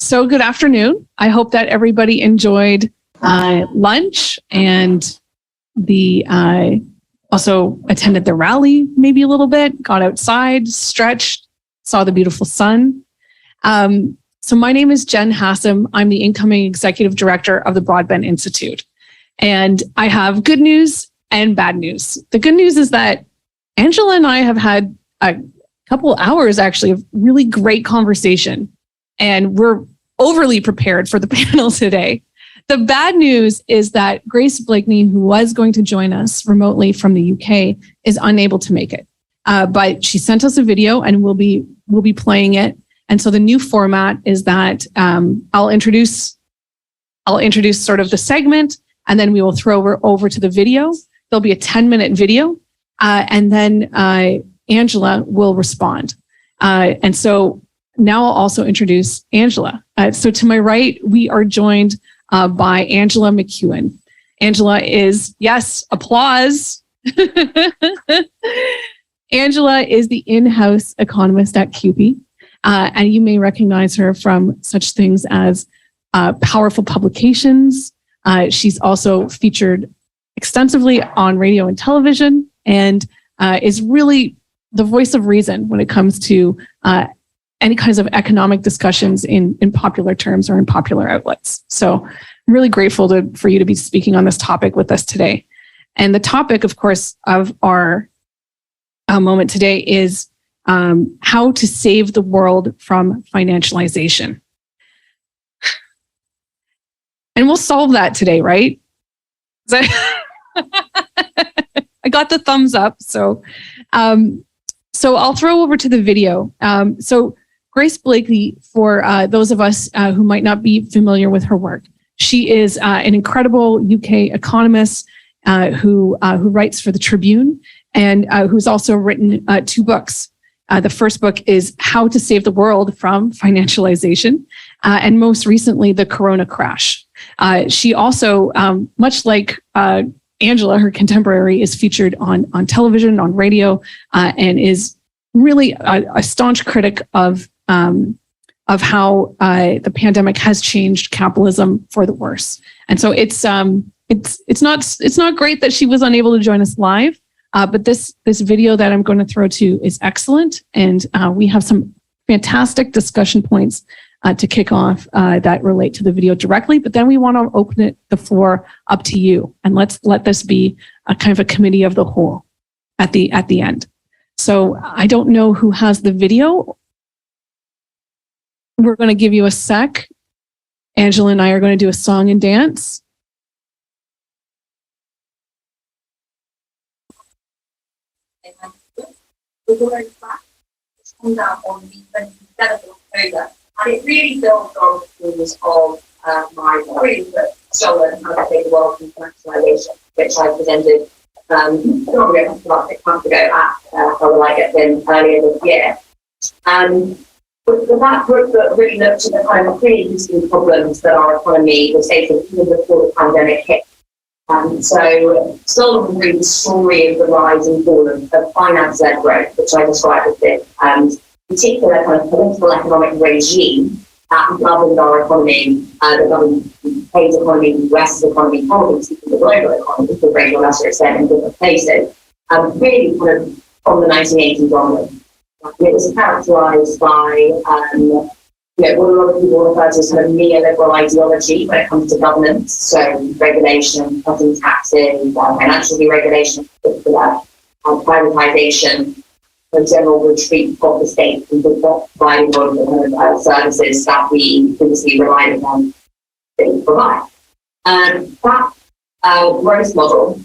So good afternoon. I hope that everybody enjoyed lunch and also attended the rally maybe a little bit, got outside, stretched, saw the beautiful sun. So my name is Jen Hassum. I'm the incoming executive director of the Broadband Institute. And I have good news and bad news. The good news is that Angella and I have had a couple hours actually of really great conversation, and we're overly prepared for the panel today. The bad news is that Grace Blakeney, who was going to join us remotely from the UK, is unable to make it. But she sent us a video, and we'll be playing it. And so the new format is that I'll introduce sort of the segment, and then we will throw over to the video. There'll be a 10-minute video, and then Angella will respond. And so now I'll also introduce Angella. So to my right, we are joined by Angella MacEwen. Angella is, yes, applause. Angella is the in-house economist at CUPE. And you may recognize her from such things as powerful publications. She's also featured extensively on radio and television, and is really the voice of reason when it comes to any kinds of economic discussions in popular terms or in popular outlets. So I'm really grateful for you to be speaking on this topic with us today. And the topic, of course, of our moment today is how to save the world from financialization. And we'll solve that today, right? I got the thumbs up. So I'll throw over to the video. So Grace Blakeney, for those of us who might not be familiar with her work, she is an incredible UK economist who writes for the Tribune, and who's also written 2 books. The first book is How to Save the World from Financialization, and most recently, The Corona Crash. She also, much like Angella, her contemporary, is featured on television, on radio, and is really a staunch critic of how the pandemic has changed capitalism for the worse. And so it's not great that she was unable to join us live. But this video that I'm going to throw to is excellent, and we have some fantastic discussion points to kick off that relate to the video directly. But then we want to open the floor up to you, and let's let this be a kind of a committee of the whole at the end. So I don't know who has the video. We're going to give you a sec. Angella and I are going to do a song and dance. The word back comes out on the 27th of October, and it really builds on the themes of my colleague, Angella, How to Save the World from Financialization, which I presented about 6 months ago at How Will I Get Thin earlier this year. But that book that really looked at the kind of pre-existing problems that our economy was facing even before the pandemic hit. So Stolen read the story of the rise and fall of finance-led growth, which I described as this particular kind of political economic regime that governed our economy, that governed the economy, the US economy, probably the global economy, to a greater or lesser extent in different places, really kind of from the 1980s onwards. It was characterised by what a lot of people refer to as kind of neoliberal ideology when it comes to governance, so regulation, cutting taxes, financial deregulation, privatisation, the general retreat of the state and providing all of the kind of services that we previously relied upon to provide. That growth model,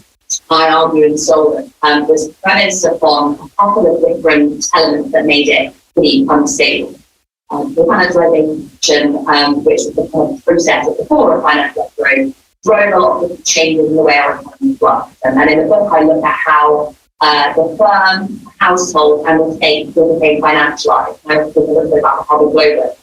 I argue in Stolen, was premised upon a couple of different elements that made it pretty unstable. The financialization, which was the kind of process at the core of financial growth, drove a lot of changes in the way our economy works. And in the book, I look at how the firm, household, and the state became financialized. I talk a little bit about how the global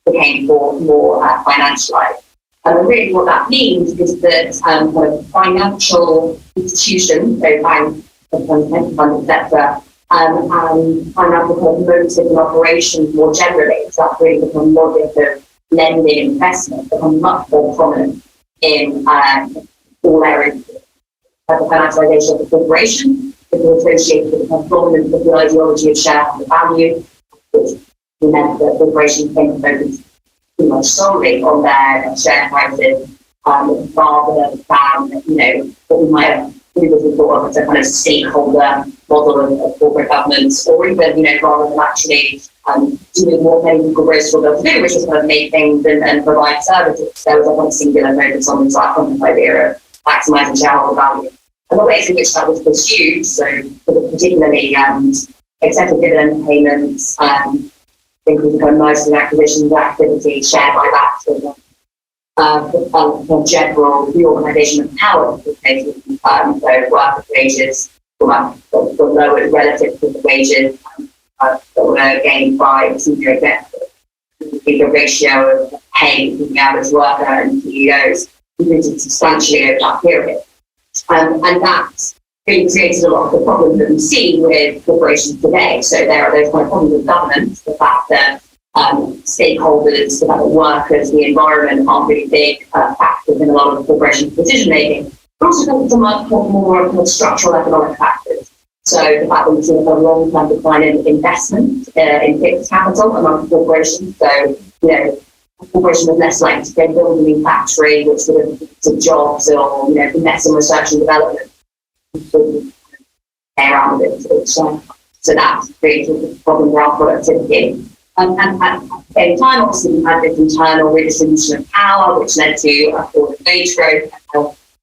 became more financialized. And really what that means is that kind of financial institutions, so banks, pension funds, etc., and financial kind of motives and operations more generally. So that's really become logic of lending and investment become much more prominent in all areas of the financialization of the corporation. It was associated with the prominence of the ideology of shareholder value, which meant that corporations came to focus pretty much solely on their share prices, rather than, what we might have previously thought of as a kind of stakeholder model of corporate governance, or even, rather than actually doing what many corporations were able to do, which is kind of make things and provide services. There was a kind of singular focus on the idea of maximising shareholder value. And the ways in which that was pursued, so particularly excessive dividend payments, including kind of mergers and acquisitions activity, share buybacks, and general reorganisation of power, so worker wages were lowered relative to the wages that were gained by senior executives. The ratio of pay between the average worker and CEOs increased substantially over that period. And that's really created a lot of the problems that we see with corporations today. So there are those kind of problems with governance, the fact that stakeholders, the fact that workers, the environment aren't really big factors in a lot of corporations' decision making, but also some much more kind of structural economic factors. So the fact that we've seen a long-term decline in investment in fixed capital among corporations. So, a corporation was less likely to build a new factory, which would have some jobs, or invest in research and development. Around it, so that's created a problem around productivity. And at the same time, obviously, we had this internal redistribution of power, which led to a fall in wage growth,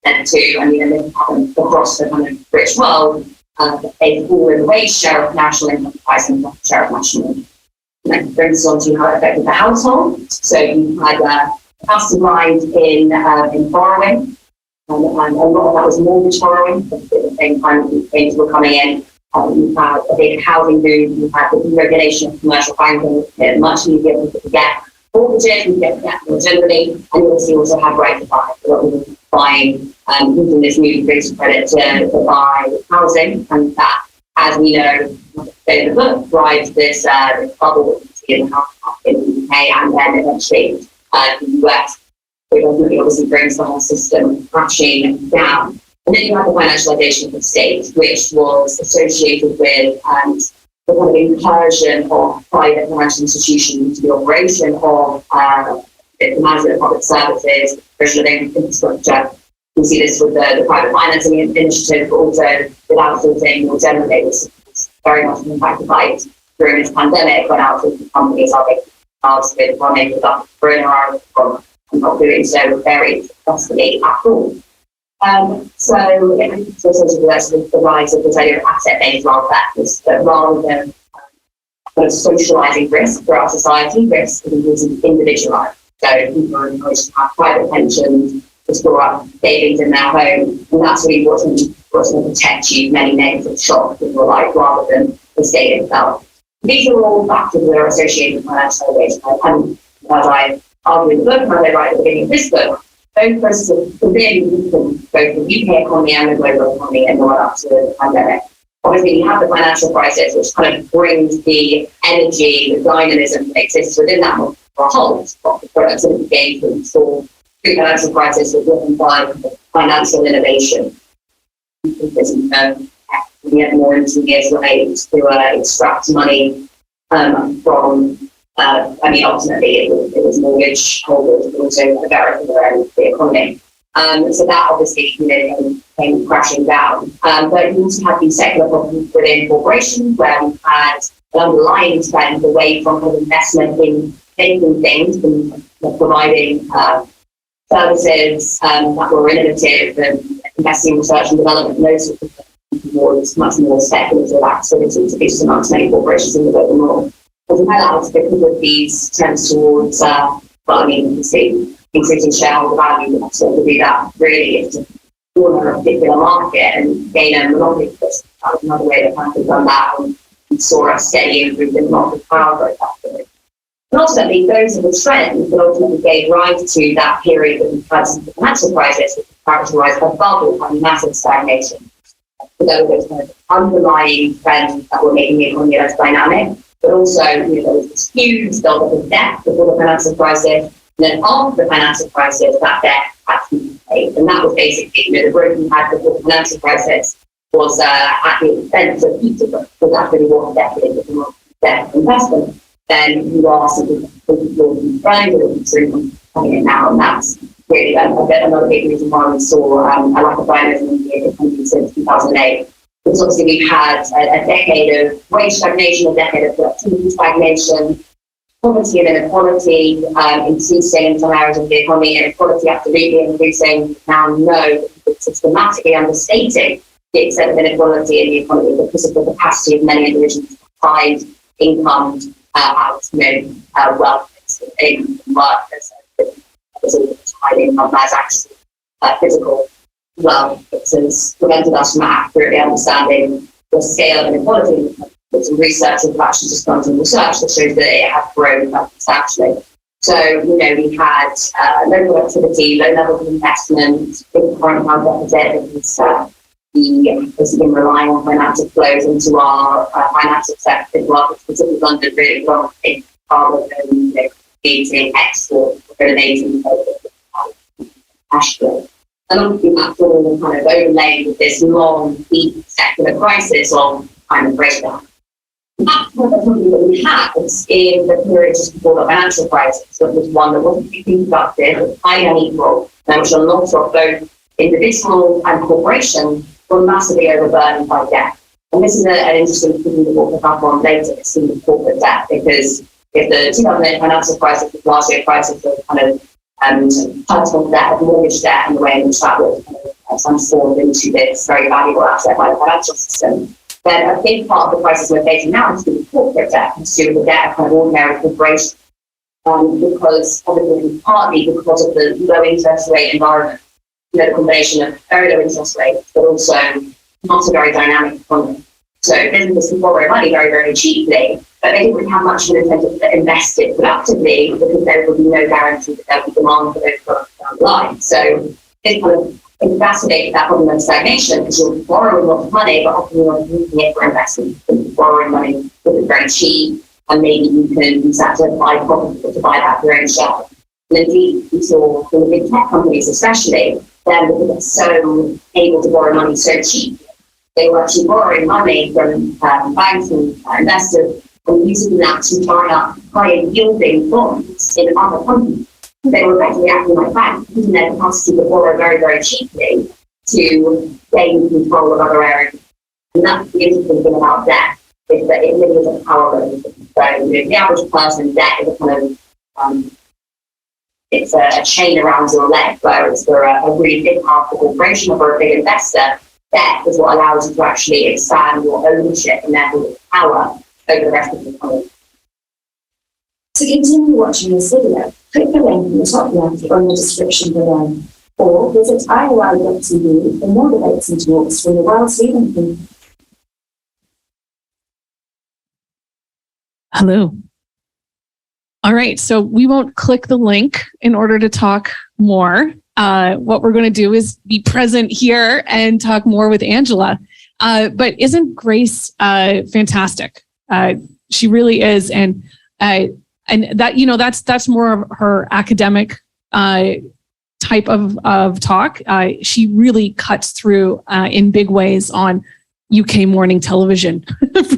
led to, this happened across the kind of rich world, a fall in the wage share of national income, price and share of national income. And that brings us on to how it affected the household. So you had a massive rise in borrowing, and a lot of that was mortgage borrowing. But at the same time, things were coming in. You had a big housing boom. You had the deregulation of commercial banking. It's much easier to get mortgages, you get more generally, and you obviously also have right to buy. A lot of people buying, using this new increased credit to buy housing, and that, as we know, in the book, drives this bubble that we see in the house market in the UK and then eventually the US, which ultimately obviously brings the whole system crashing down. And then you have the financialization of the state, which was associated with the kind of incursion of private financial institutions into the operation of the management of public services, provision of infrastructure. You see this with the private financing initiative, but also with outsourcing more generally, which is very much impacted by it during this pandemic, when outsourcing companies are making cards with running without coronavirus from not doing so very successfully at all. So it's associated with the rise of this idea of asset-based wealth factors, that rather than kind of socialising risk throughout society, risk is individualised. So people are encouraged to have private pensions, to store up savings in their home, and that's really what's going to protect you from any negative shocks in your life, rather than the state itself. These are all factors that are associated with financialization, and as I argue in the book, and as I write at the beginning of this book, those processes are really different, both the UK economy and the global economy, in the run-up to the pandemic. Obviously, you have the financial crisis, which kind of brings the energy, the dynamism that exists within that model to a halt. The productivity gains that we saw through the financial crisis was driven by financial innovation. We had more engineers were able to extract money from. Ultimately, it was mortgage holders, but also a very around the economy. So that obviously, came crashing down. But you also have these secular problems within corporations, where we've had an underlying trend away from investment in making things and providing services that were innovative and investing in research and development, and those sorts of things, towards much more speculative activities, at least amongst many corporations in the global north. As well as because of these trends towards, you see increasing shareholder value, but also to do that really is to corner a particular market and gain a monopoly position. That was another way that kind of done that, and we saw a steady improvement in market power growth afterwards. And ultimately, those are the trends that ultimately gave rise to that period that we had since the financial crisis, which was characterised by bubble and massive stagnation. So there were those kind of underlying trends that were making the economy less dynamic. But also, there was this huge build-up of debt before the financial crisis, then after the financial crisis, that debt had to be paid. And that was basically, the growth we had before the financial crisis was at the expense of people, because that's really what debt is. If you want debt investment, then you are sort of trying to coming in now, and that's really another big reason why we saw a lack of dynamism in the economy since 2008. Because obviously we've had a decade of wage stagnation, a decade of productivity stagnation, poverty and inequality increasing in some areas of the economy, inequality absolutely increasing. Now know that systematically understating the extent of inequality in the economy because of the capacity of many individuals to find income out, wealth in work as a high income as actually physical wealth. It has prevented us from accurately understanding the scale of inequality. There's some research and actually just done some research that shows that it has grown substantially. So, we had low productivity, low levels of investment, big current account deficit, because we've been relying on financial flows into our financial sector, particularly London, really well, rather than creating export, donating cash flow. And obviously that's all kind of overlaid with this long, deep secular crisis of kind of breakdown. That's one of the problems that we had in the period just before the financial crisis, which was one that wasn't particularly productive, was highly unequal, and which a lot of both individuals and corporations were massively overburdened by debt. And this is an interesting thing that we'll pick up on later, it's in the corporate debt, because if the 2008 financial crisis was largely a crisis of kind of personal debt, of mortgage debt, and the way in which that was kind of transformed into this very valuable asset by the financial system, then a big part of the crisis we're facing now is to do with corporate debt, and to do with the debt of kind of ordinary corporations. Because obviously, partly because of the low interest rate environment, the combination of very low interest rates, but also not a very dynamic economy. So businesses can borrow money very, very cheaply, but they didn't have much of an incentive to invest it productively because there would be no guarantee that there would be demand for those products down the line. So it kind of exacerbated that problem of stagnation because you're borrowing lots of money, but often you're not using it for investment. You're borrowing money because it's very cheap, and maybe you can use that to buy property or to buy that for your own share. And indeed, we saw from the big tech companies especially, them because they're so able to borrow money so cheap, they were actually borrowing money from banks and investors and using that to buy up higher yielding bonds in other companies. They were effectively acting like banks, using their capacity to borrow very, very cheaply to gain control of other areas. And that's the interesting thing about debt, is that it really is a power relationship. So the average person's debt is a kind of it's a chain around your leg, whereas for a really big part of the corporation or for a big investor, debt is what allows you to actually expand your ownership and therefore power over the rest of the economy. To continue watching this video, click the link in the top left or in the description below, or visit IOI.tv for more debates and talks from the world's leading people. Hello. All right, so we won't click the link in order to talk more. What we're going to do is be present here and talk more with Angela. But isn't Grace fantastic? She really is, and that that's more of her academic type of talk. She really cuts through in big ways on UK morning television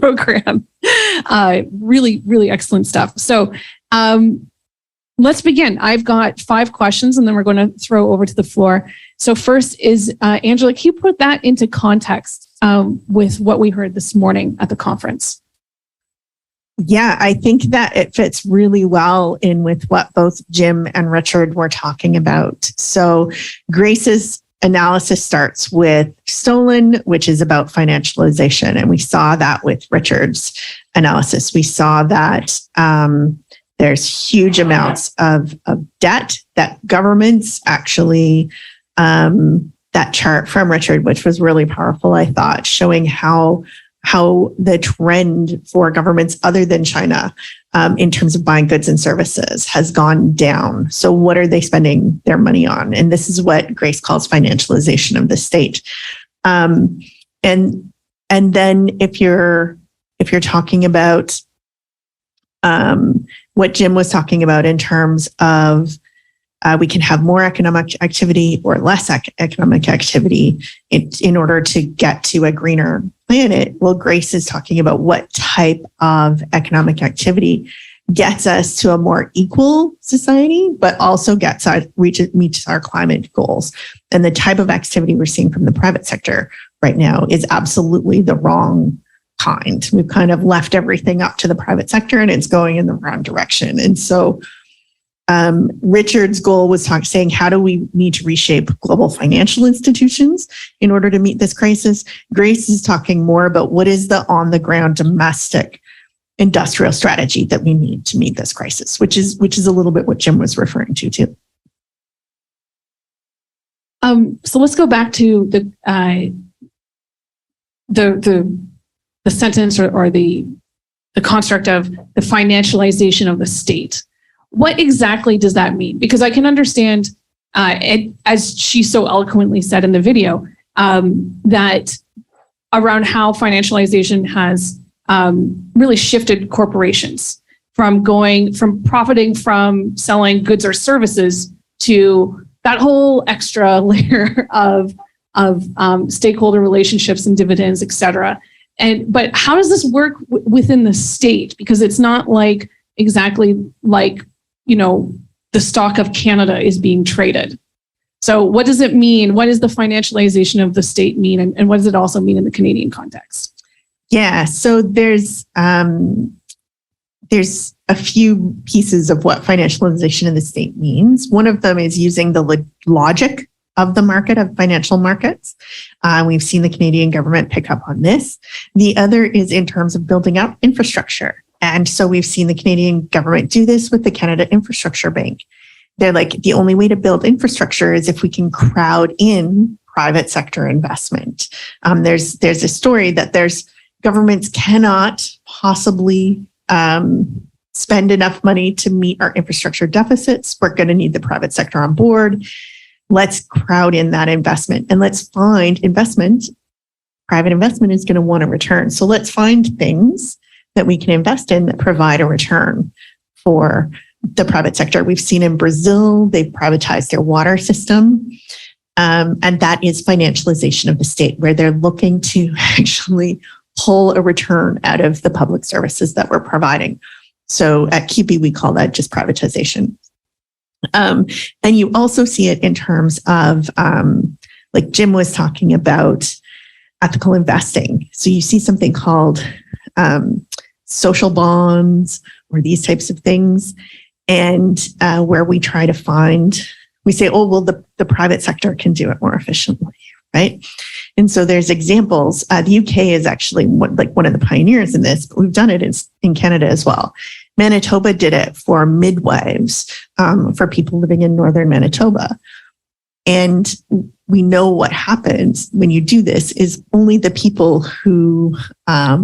program. Really, really excellent stuff. So let's begin. I've got 5 questions and then we're going to throw over to the floor. So first is, Angela, can you put that into context with what we heard this morning at the conference? Yeah, I think that it fits really well in with what both Jim and Richard were talking about. So Grace's analysis starts with stolen, which is about financialization. And we saw that with Richard's analysis. We saw that there's huge amounts of debt that governments actually, that chart from Richard, which was really powerful, I thought, showing how the trend for governments other than China in terms of buying goods and services has gone down. So what are they spending their money on? And this is what Grace calls financialization of the state. And then if you're talking about what Jim was talking about in terms of we can have more economic activity or less economic activity in order to get to a greener planet. Well, Grace is talking about what type of economic activity gets us to a more equal society, but also meets our climate goals. And the type of activity we're seeing from the private sector right now is absolutely the wrong kind. We've kind of left everything up to the private sector and it's going in the wrong direction. And so Richard's goal was saying, how do we need to reshape global financial institutions in order to meet this crisis? Grace is talking more about what is the on-the-ground domestic industrial strategy that we need to meet this crisis, which is a little bit what Jim was referring to too. So let's go back to the sentence or the construct of the financialization of the state. What exactly does that mean? Because I can understand, as she so eloquently said in the video, that around how financialization has really shifted corporations from profiting from selling goods or services to that whole extra layer of stakeholder relationships and dividends, et cetera. But how does this work within the state? Because it's not like exactly like, the stock of Canada is being traded. So what does it mean? What does the financialization of the state mean? And what does it also mean in the Canadian context? Yeah, so there's a few pieces of what financialization of the state means. One of them is using the logic of the market, of financial markets. We've seen the Canadian government pick up on this. The other is in terms of building up infrastructure. And so we've seen the Canadian government do this with the Canada Infrastructure Bank. They're like, the only way to build infrastructure is if we can crowd in private sector investment. There's a story that governments cannot possibly spend enough money to meet our infrastructure deficits. We're going to need the private sector on board. Let's crowd in that investment and let's find investment. Private investment is going to want a return. So let's find things that we can invest in that provide a return for the private sector. We've seen in Brazil, they've privatized their water system. And that is financialization of the state, where they're looking to actually pull a return out of the public services that we're providing. So at QP, we call that just privatization. And you also see it in terms of, like Jim was talking about, ethical investing. So you see something called social bonds or these types of things, and where we try to we say, oh, well, the private sector can do it more efficiently, right? And so there's examples. The UK is actually one of the pioneers in this, but we've done it in Canada as well. Manitoba did it for midwives, for people living in northern Manitoba. And we know what happens when you do this is only the people who are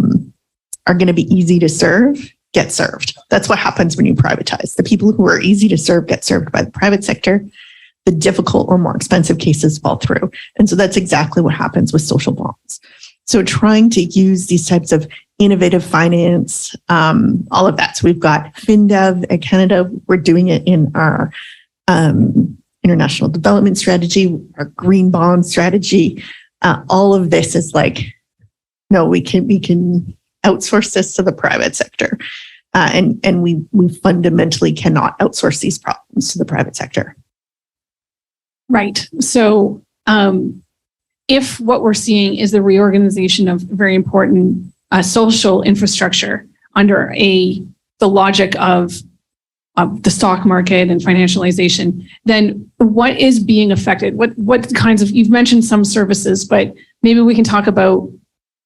going to be easy to serve get served. That's what happens when you privatize. The people who are easy to serve get served by the private sector. The difficult or more expensive cases fall through. And so that's exactly what happens with social bonds. So trying to use these types of innovative finance, all of that. So we've got FinDev at Canada. We're doing it in our international development strategy, our green bond strategy. All of this is like, no, we can outsource this to the private sector. And we fundamentally cannot outsource these problems to the private sector. Right. So if what we're seeing is the reorganization of very important social infrastructure under the logic of the stock market and financialization, then what is being affected? What kinds of, you've mentioned some services, but maybe we can talk about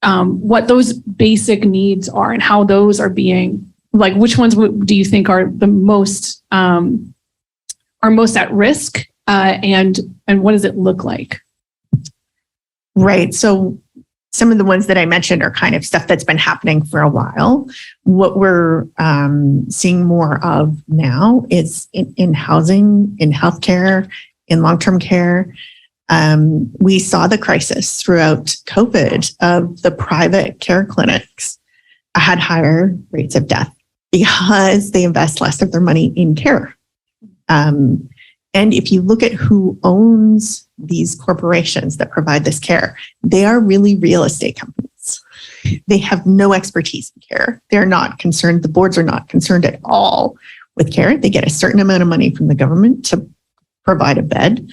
what those basic needs are and how those are being, like, which ones do you think are the most at risk, and what does it look like? Right. So some of the ones that I mentioned are kind of stuff that's been happening for a while. What we're seeing more of now is in housing, in healthcare, in long-term care. We saw the crisis throughout COVID of the private care clinics had higher rates of death because they invest less of their money in care. And if you look at who owns these corporations that provide this care, they are really real estate companies. They have no expertise in care. They're not concerned. The boards are not concerned at all with care. They get a certain amount of money from the government to provide a bed.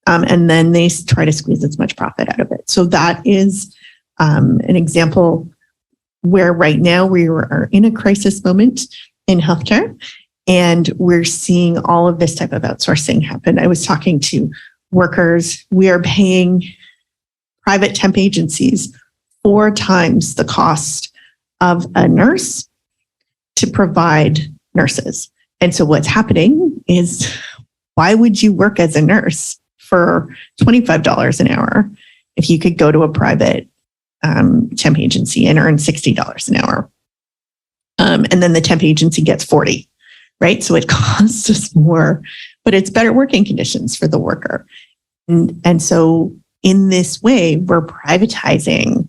And then they try to squeeze as much profit out of it. So that is an example where right now we are in a crisis moment in healthcare, and we're seeing all of this type of outsourcing happen. I was talking to workers. We are paying private temp agencies 4 times the cost of a nurse to provide nurses. And so what's happening is, why would you work as a nurse for $25 an hour if you could go to a private temp agency and earn $60 an hour? And then the temp agency gets 40, right? So it costs us more, but it's better working conditions for the worker. And so in this way, we're privatizing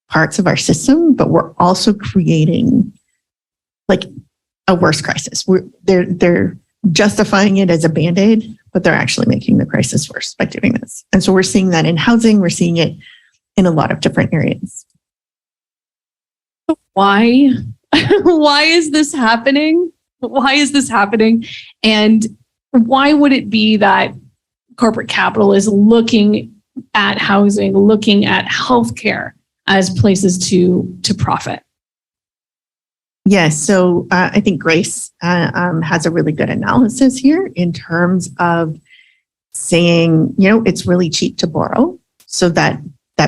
parts of our system, but we're also creating like a worse crisis. They're justifying it as a Band-Aid, but they're actually making the crisis worse by doing this. And so we're seeing that in housing. We're seeing it in a lot of different areas. Why? Why is this happening? Why is this happening? And why would it be that corporate capital is looking at housing, looking at healthcare as places to profit? Yes, so I think Grace has a really good analysis here in terms of saying, it's really cheap to borrow, so that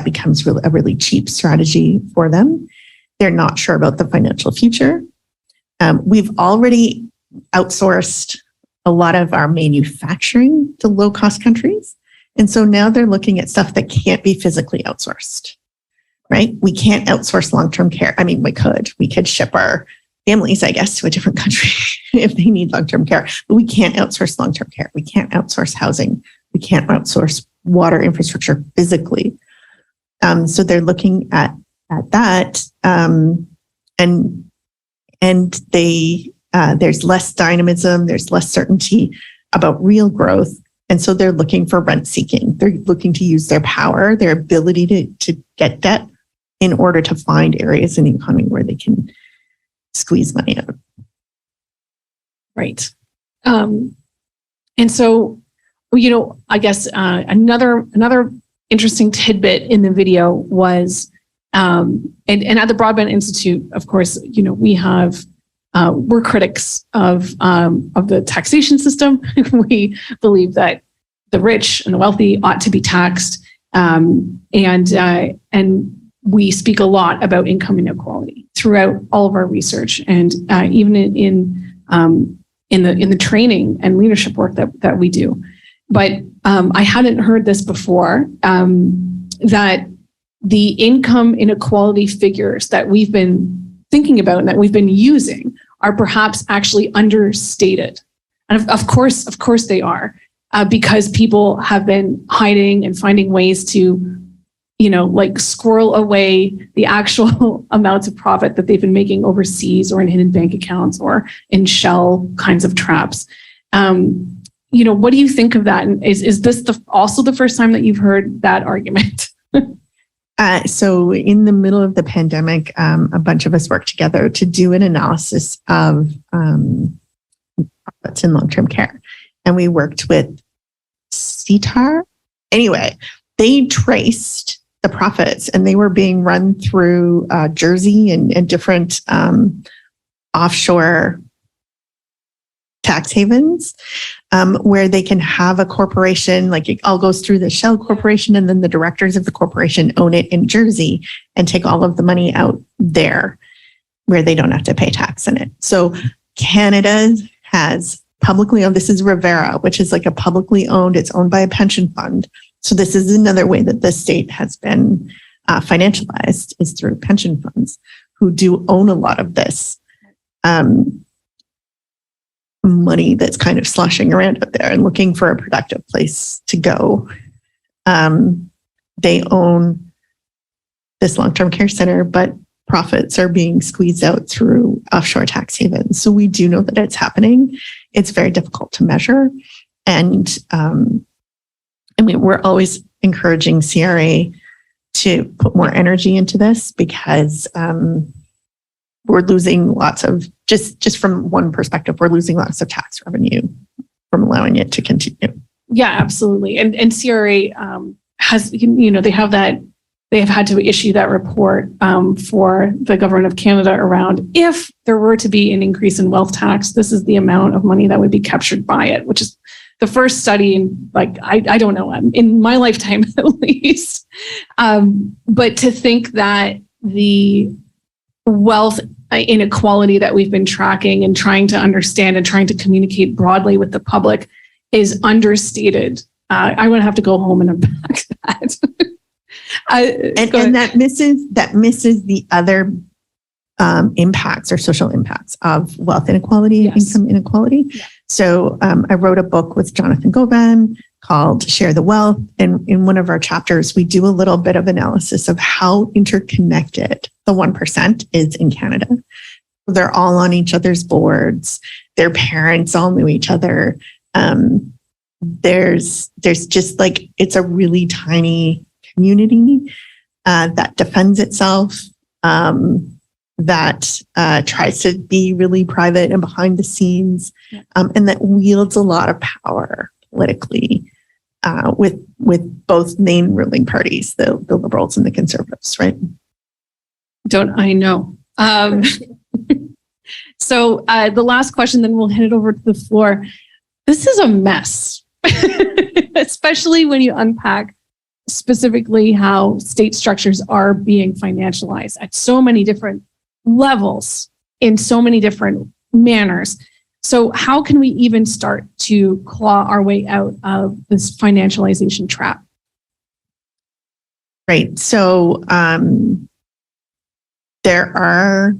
becomes a really cheap strategy for them. They're not sure about the financial future. We've already outsourced a lot of our manufacturing to low-cost countries, and so now they're looking at stuff that can't be physically outsourced. Right? We can't outsource long-term care. I mean, we could ship our families, I guess, to a different country if they need long-term care, but we can't outsource long-term care. We can't outsource housing. We can't outsource water infrastructure physically. So they're looking at that, and there's less dynamism, there's less certainty about real growth. And so they're looking for rent seeking. They're looking to use their power, their ability to get debt in order to find areas in the economy where they can squeeze money out. Right. And so, I guess another interesting tidbit in the video was, and at the Broadband Institute, of course, we have, we're critics of the taxation system. We believe that the rich and the wealthy ought to be taxed, and we speak a lot about income inequality throughout all of our research, and even in the training and leadership work that we do. But I hadn't heard this before, that the income inequality figures that we've been thinking about and that we've been using are perhaps actually understated. And of course they are, because people have been hiding and finding ways to, squirrel away the actual amounts of profit that they've been making overseas or in hidden bank accounts or in shell kinds of traps. What do you think of that? And is this also the first time that you've heard that argument? So in the middle of the pandemic, a bunch of us worked together to do an analysis of profits in long-term care. And we worked with CTAR. Anyway, they traced the profits, and they were being run through Jersey and different offshore tax havens, where they can have a corporation, like it all goes through the shell corporation, and then the directors of the corporation own it in Jersey and take all of the money out there where they don't have to pay tax in it. So Canada has publicly owned, this is Rivera, which is like a publicly owned, it's owned by a pension fund. So this is another way that the state has been financialized, is through pension funds who do own a lot of this money that's kind of sloshing around out there and looking for a productive place to go. They own this long-term care center, but profits are being squeezed out through offshore tax havens. So we do know that it's happening. It's very difficult to measure. And we're always encouraging CRA to put more energy into this because we're losing lots of, just from one perspective, we're losing lots of tax revenue from allowing it to continue. Yeah, absolutely. And CRA has, they have had to issue that report for the government of Canada around if there were to be an increase in wealth tax, this is the amount of money that would be captured by it, which is the first study in, like, I don't know, in my lifetime at least. But to think that the wealth inequality that we've been tracking and trying to understand and trying to communicate broadly with the public is understated. I'm going to have to go home and unpack that. And that misses the other impacts or social impacts of wealth inequality, yes. Income inequality. Yeah. So I wrote a book with Jonathan Govan called Share the Wealth. And in one of our chapters, we do a little bit of analysis of how interconnected the 1% is in Canada. They're all on each other's boards. Their parents all knew each other. There's just like, it's a really tiny community that defends itself, that tries to be really private and behind the scenes, and that wields a lot of power politically with both main ruling parties, the Liberals and the Conservatives, right? Don't I know? So the last question, then we'll hand it over to the floor. This is a mess, especially when you unpack specifically how state structures are being financialized at so many different levels in so many different manners. So how can we even start to claw our way out of this financialization trap? Right. So there are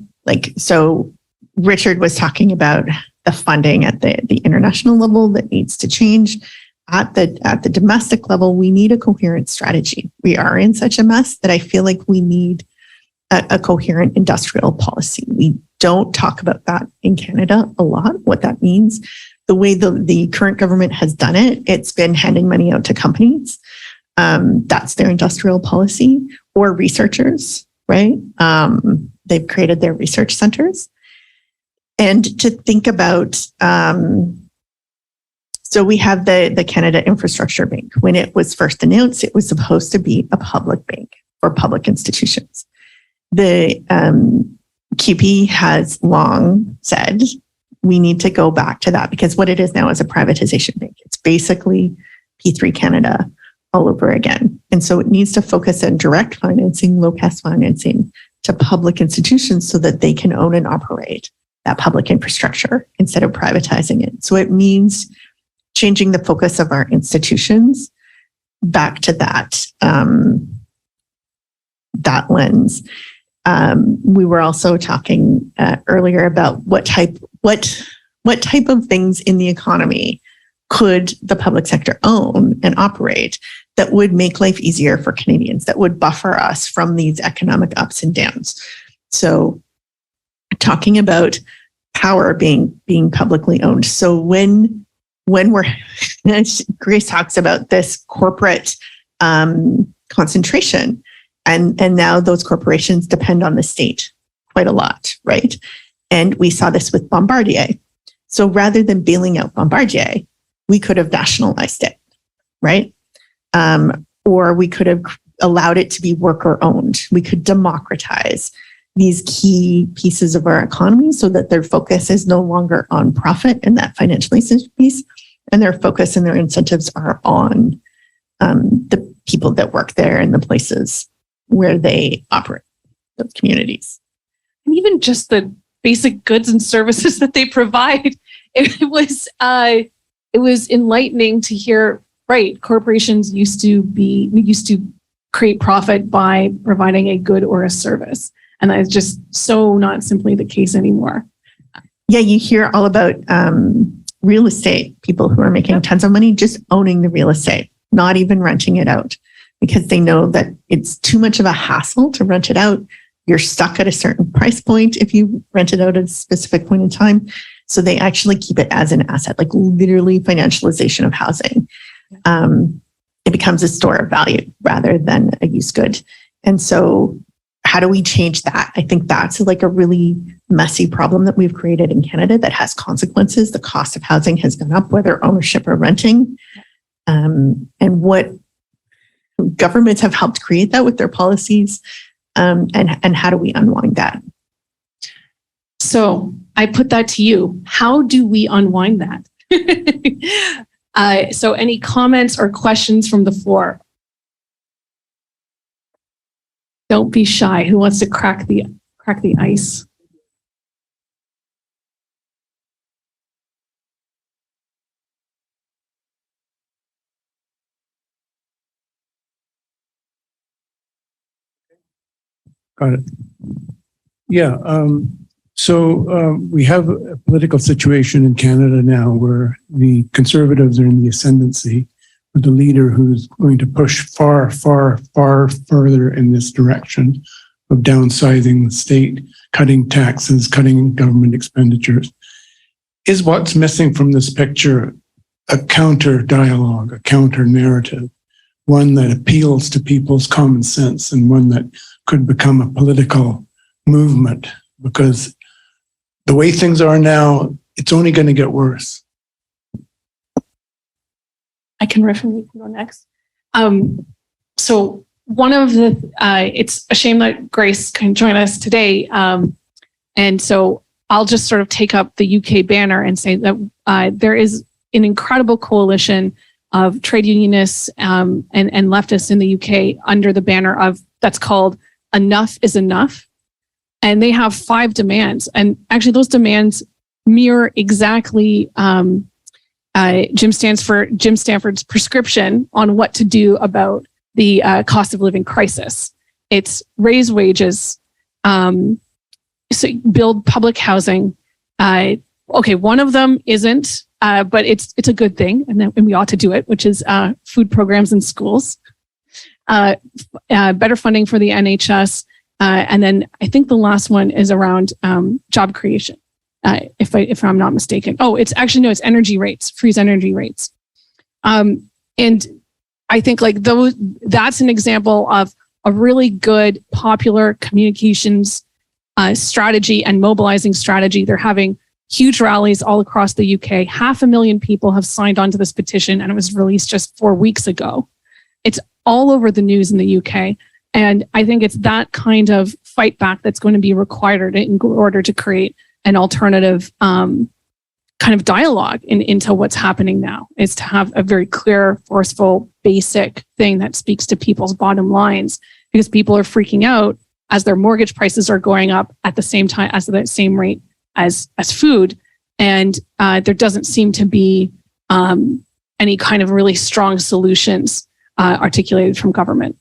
so Richard was talking about the funding at the international level that needs to change. At the domestic level, we need a coherent strategy. We are in such a mess that I feel like we need a coherent industrial policy. We don't talk about that in Canada a lot, what that means. The way the current government has done it, it's been handing money out to companies. That's their industrial policy, or researchers, right? They've created their research centers. And to think about, so we have the Canada Infrastructure Bank. When it was first announced, it was supposed to be a public bank for public institutions. The QP has long said we need to go back to that, because what it is now is a privatization bank. It's basically P3 Canada all over again. And so it needs to focus on direct financing, low-cost financing to public institutions so that they can own and operate that public infrastructure instead of privatizing it. So it means changing the focus of our institutions back to that, that lens. We were also talking earlier about what type of things in the economy could the public sector own and operate that would make life easier for Canadians, that would buffer us from these economic ups and downs. So talking about power being publicly owned. So when we're, Grace talks about this corporate concentration, and now those corporations depend on the state quite a lot, right? And we saw this with Bombardier. So rather than bailing out Bombardier, we could have nationalized it, right? Or we could have allowed it to be worker owned. We could democratize these key pieces of our economy so that their focus is no longer on profit and that financialization piece, and their focus and their incentives are on the people that work there and the places where they operate, those communities. And even just the basic goods and services that they provide. It was enlightening to hear, right, corporations used to create profit by providing a good or a service. And that is just so not simply the case anymore. Yeah, you hear all about real estate, people who are making tons of money just owning the real estate, not even renting it out, because they know that it's too much of a hassle to rent it out. You're stuck at a certain price point if you rent it out at a specific point in time. So they actually keep it as an asset, like literally financialization of housing. It becomes a store of value rather than a use good. And so how do we change that? I think that's like a really messy problem that we've created in Canada that has consequences. The cost of housing has gone up, whether ownership or renting. And what governments have helped create that with their policies. And how do we unwind that? So I put that to you. How do we unwind that? So any comments or questions from the floor? Don't be shy. Who wants to crack the ice? Got it. Yeah. We have a political situation in Canada now where the Conservatives are in the ascendancy with a leader who's going to push far, far, far further in this direction of downsizing the state, cutting taxes, cutting government expenditures. Is what's missing from this picture a counter dialogue, a counter narrative, one that appeals to people's common sense and one that could become a political movement? Because the way things are now, it's only going to get worse. I can riff and you can go next. So one of the, it's a shame that Grace can join us today. And so I'll just sort of take up the UK banner and say that there is an incredible coalition of trade unionists and leftists in the UK under the banner of, that's called Enough is Enough. And they have 5 demands. And actually those demands mirror exactly Jim Stanford's prescription on what to do about the cost of living crisis. It's raise wages, so build public housing. Okay, one of them isn't, but it's a good thing, and we ought to do it, which is food programs in schools, better funding for the NHS, and then I think the last one is around job creation. If I'm not mistaken. Oh, it's actually, no, it's energy rates, freeze energy rates. And I think like that's an example of a really good popular communications strategy and mobilizing strategy. They're having huge rallies all across the UK. 500,000 people have signed on to this petition and it was released just 4 weeks ago. It's all over the news in the UK. And I think it's that kind of fight back that's going to be required in order to create an alternative kind of dialogue into what's happening now, is to have a very clear, forceful, basic thing that speaks to people's bottom lines, because people are freaking out as their mortgage prices are going up at the same time, as the same rate as food. And there doesn't seem to be any kind of really strong solutions articulated from government.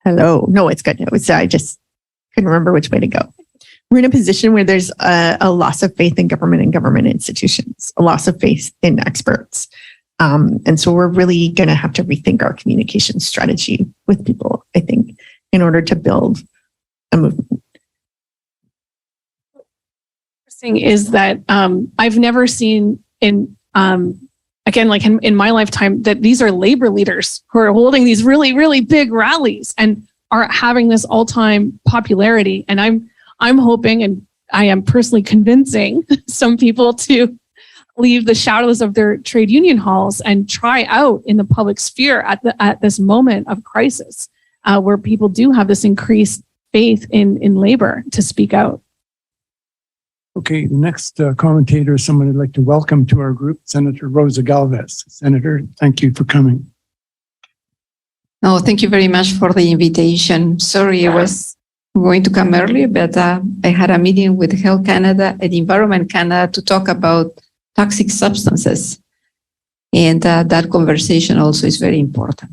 Hello. No, it's good. I just couldn't remember which way to go. We're in a position where there's a loss of faith in government and government institutions, a loss of faith in experts. And so we're really going to have to rethink our communication strategy with people, I think, in order to build a movement. Interesting is that I've never seen again, like in my lifetime, that these are labor leaders who are holding these really, really big rallies and are having this all-time popularity. And I'm hoping, and I am personally convincing some people to leave the shadows of their trade union halls and try out in the public sphere at this moment of crisis, where people do have this increased faith in labor to speak out. Okay, the next commentator is someone I'd like to welcome to our group, Senator Rosa Galvez. Senator, thank you for coming. Oh, thank you very much for the invitation. Sorry, I was going to come earlier, but I had a meeting with Health Canada and Environment Canada to talk about toxic substances. And that conversation also is very important.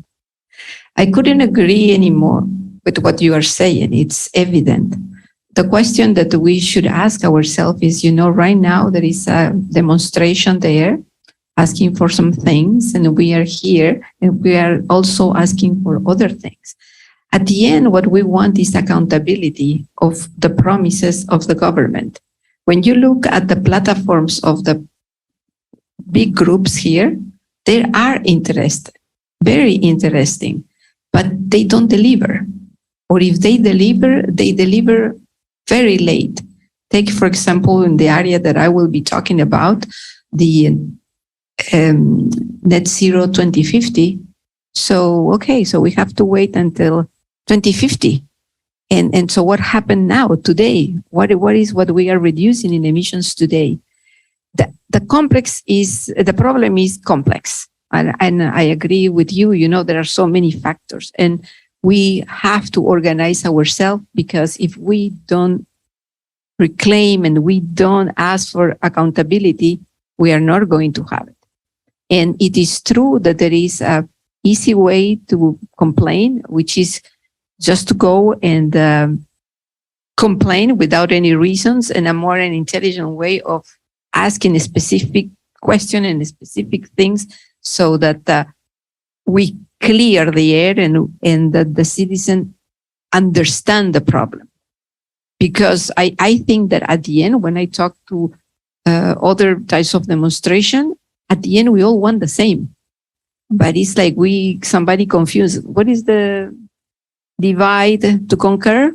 I couldn't agree anymore with what you are saying. It's evident. The question that we should ask ourselves is, right now there is a demonstration there asking for some things, and we are here and we are also asking for other things. At the end, what we want is accountability of the promises of the government. When you look at the platforms of the big groups here, they are interested, very interesting, but they don't deliver. Or if they deliver very late. Take, for example, in the area that I will be talking about, the net zero 2050. So, okay, so we have to wait until 2050. And so what happened now, today? What is what we are reducing in emissions today? The problem is complex. And I agree with you, there are so many factors. And we have to organize ourselves, because if we don't reclaim and we don't ask for accountability, we are not going to have it. And it is true that there is an easy way to complain, which is just to go and complain without any reasons, and a more intelligent way of asking a specific question and specific things, so that we clear the air and that the citizen understand the problem. Because I think that at the end, when I talk to other types of demonstration, at the end, we all want the same. But it's like somebody confused. What is the divide to conquer?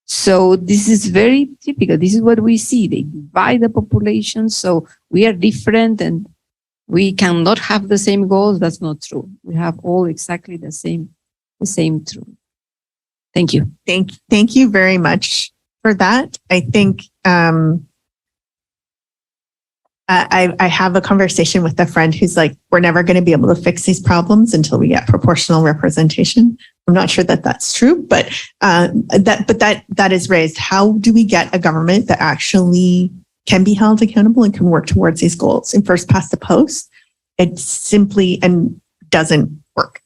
So this is very typical. This is what we see. They divide the population. So we are different and we cannot have the same goals. That's not true. We have all exactly the same truth. Thank you. Thank you very much for that. I think I have a conversation with a friend who's like, we're never going to be able to fix these problems until we get proportional representation. I'm not sure that that's true, but that is raised. How do we get a government that actually can be held accountable and can work towards these goals? And first past the post, it simply and doesn't work.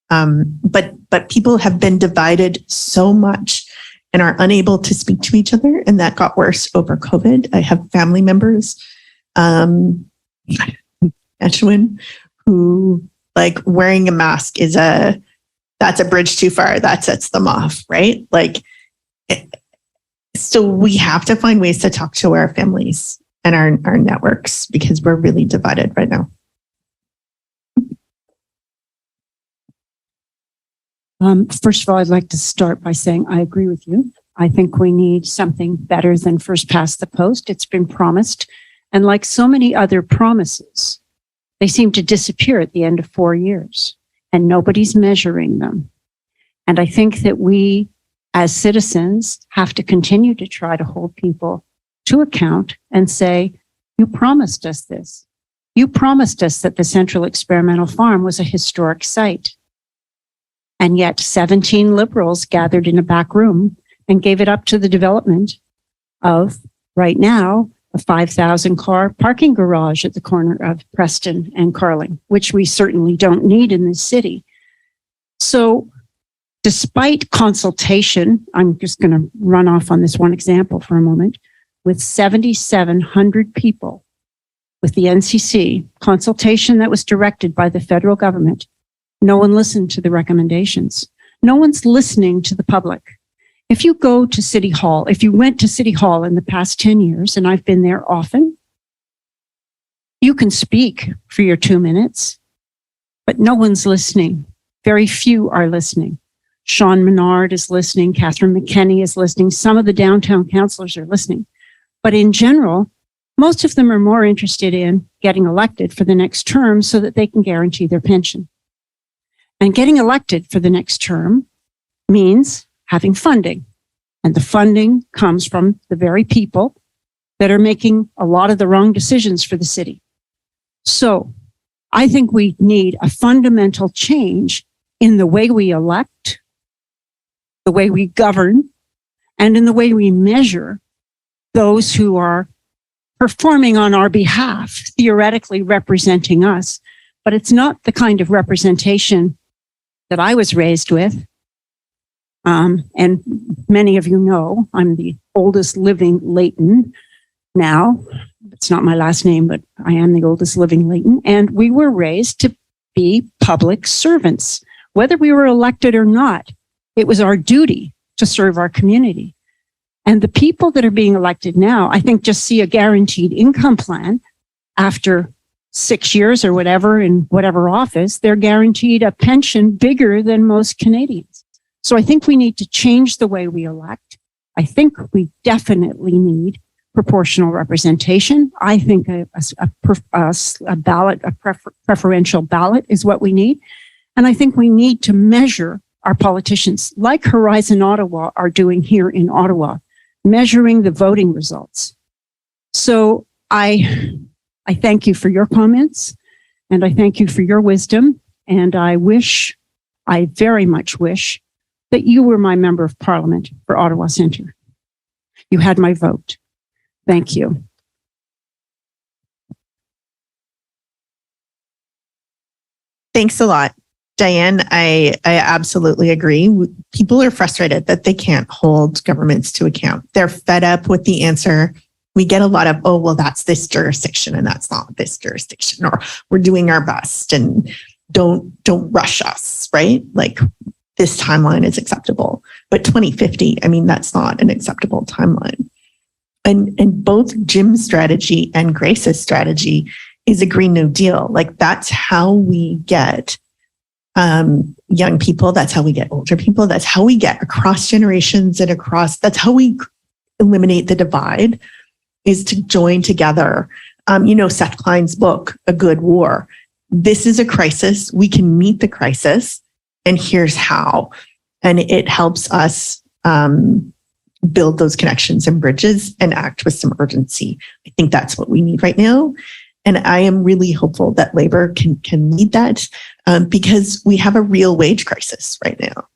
But people have been divided so much and are unable to speak to each other, and that got worse over COVID. I have family members, MacEwen, who like wearing a mask that's a bridge too far. That sets them off, right? So we have to find ways to talk to our families and our networks, because we're really divided right now. First of all, I'd like to start by saying I agree with you. I think we need something better than first past the post. It's been promised. And like so many other promises, they seem to disappear at the end of 4 years, and nobody's measuring them. And I think that we, as citizens, have to continue to try to hold people to account and say, you promised us this. You promised us that the Central Experimental Farm was a historic site. And yet 17 liberals gathered in a back room and gave it up to the development of, right now, a 5,000 car parking garage at the corner of Preston and Carling, which we certainly don't need in this city. So despite consultation, I'm just going to run off on this one example for a moment, with 7,700 people with the NCC, consultation that was directed by the federal government, no one listened to the recommendations. No one's listening to the public. If you go to City Hall, if you went to City Hall in the past 10 years, and I've been there often, you can speak for your 2 minutes, but no one's listening. Very few are listening. Sean Menard is listening. Catherine McKenney is listening. Some of the downtown councillors are listening. But in general, most of them are more interested in getting elected for the next term so that they can guarantee their pension. And getting elected for the next term means having funding. And the funding comes from the very people that are making a lot of the wrong decisions for the city. So I think we need a fundamental change in the way we elect, the way we govern, and in the way we measure those who are performing on our behalf, theoretically representing us. But it's not the kind of representation that I was raised with. And many of you know, I'm the oldest living Leighton now. It's not my last name, but I am the oldest living Leighton. And we were raised to be public servants, whether we were elected or not. It was our duty to serve our community. And the people that are being elected now, I think, just see a guaranteed income plan after 6 years or whatever in whatever office. They're guaranteed a pension bigger than most Canadians. So I think we need to change the way we elect. I think we definitely need proportional representation. I think a ballot, a preferential ballot is what we need. And I think we need to measure our politicians, like Horizon Ottawa are doing here in Ottawa, measuring the voting results. So I thank you for your comments, and I thank you for your wisdom. And I very much wish that you were my member of Parliament for Ottawa Centre. You had my vote. Thank you. Thanks a lot, Diane. I absolutely agree. People are frustrated that they can't hold governments to account. They're fed up with the answer. We get a lot of, oh, well, that's this jurisdiction and that's not this jurisdiction, or we're doing our best and don't rush us, right? Like, this timeline is acceptable, but 2050, I mean, that's not an acceptable timeline. And both Jim's strategy and Grace's strategy is a Green New Deal. Like, that's how we get young people. That's how we get older people. That's how we get across generations and that's how we eliminate the divide, is to join together. Seth Klein's book, A Good War. This is a crisis. We can meet the crisis, and here's how. And it helps us build those connections and bridges and act with some urgency. I think that's what we need right now. And I am really hopeful that Labor can lead that because we have a real wage crisis right now.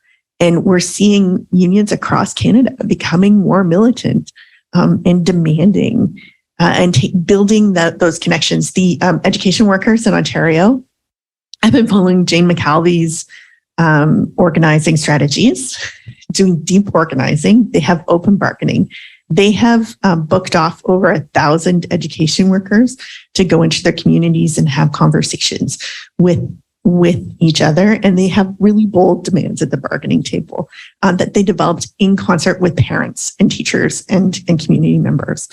And we're seeing unions across Canada becoming more militant and demanding and building those connections. The education workers in Ontario, I've been following Jane McAlvey's organizing strategies, doing deep organizing. They have open bargaining. They have booked off over 1,000 education workers to go into their communities and have conversations with each other. And they have really bold demands at the bargaining table that they developed in concert with parents and teachers and community members.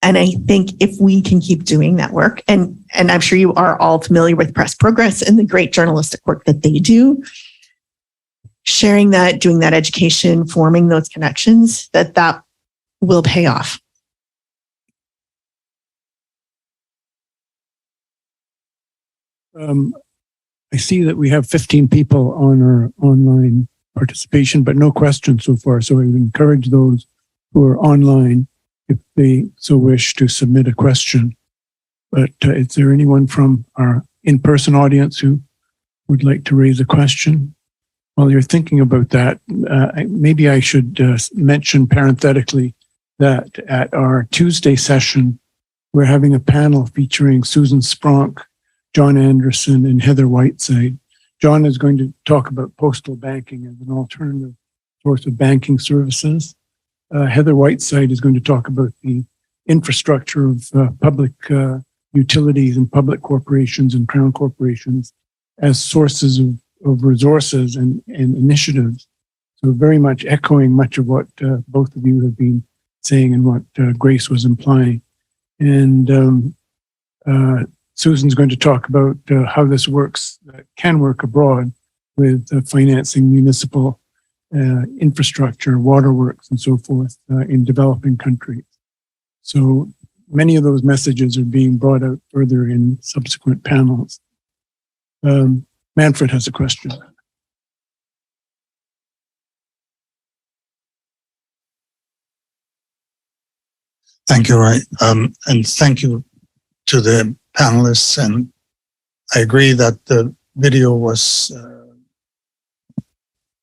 And I think if we can keep doing that work, and I'm sure you are all familiar with Press Progress and the great journalistic work that they do, sharing that, doing that education, forming those connections, that will pay off. I see that we have 15 people on our online participation, but no questions so far. So I would encourage those who are online, if they so wish, to submit a question. But is there anyone from our in-person audience who would like to raise a question? While you're thinking about that, maybe I should mention parenthetically that at our Tuesday session, we're having a panel featuring Susan Spronk, John Anderson, and Heather Whiteside. John is going to talk about postal banking as an alternative source of banking services. Heather Whiteside is going to talk about the infrastructure of public utilities and public corporations and crown corporations as sources of resources and initiatives. So very much echoing much of what both of you have been saying and what Grace was implying. And Susan's going to talk about how this works, can work abroad with financing municipal infrastructure, waterworks, and so forth in developing countries. So many of those messages are being brought out further in subsequent panels. Manfred has a question. Thank you, Roy. And thank you to the panelists. And I agree that the video was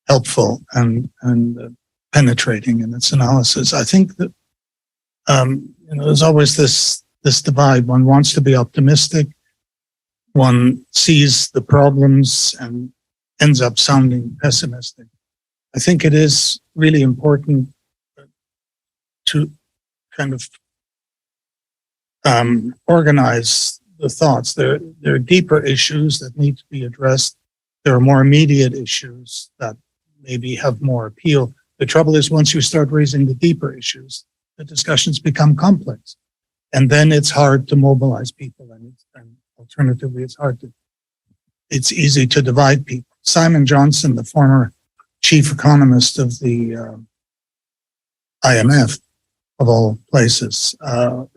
helpful and penetrating in its analysis. I think that there's always this divide. One wants to be optimistic. One sees the problems and ends up sounding pessimistic. I think it is really important to kind of organize the thoughts. There are deeper issues that need to be addressed. There are more immediate issues that maybe have more appeal. The trouble is once you start raising the deeper issues, the discussions become complex. And then it's hard to mobilize people. And alternatively, it's easy to divide people. Simon Johnson, the former chief economist of the IMF, of all places,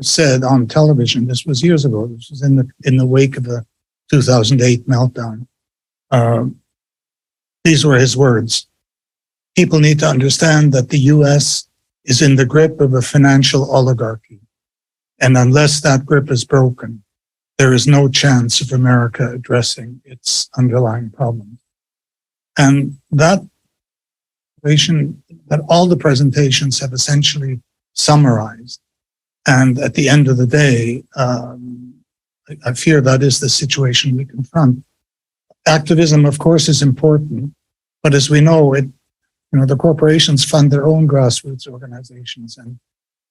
said on television, this was years ago, this was in the wake of the 2008 meltdown. These were his words. People need to understand that the US is in the grip of a financial oligarchy. And unless that grip is broken, there is no chance of America addressing its underlying problems. And that all the presentations have essentially summarized. And at the end of the day, I fear that is the situation we confront. Activism, of course, is important, but as we know, the corporations fund their own grassroots organizations, and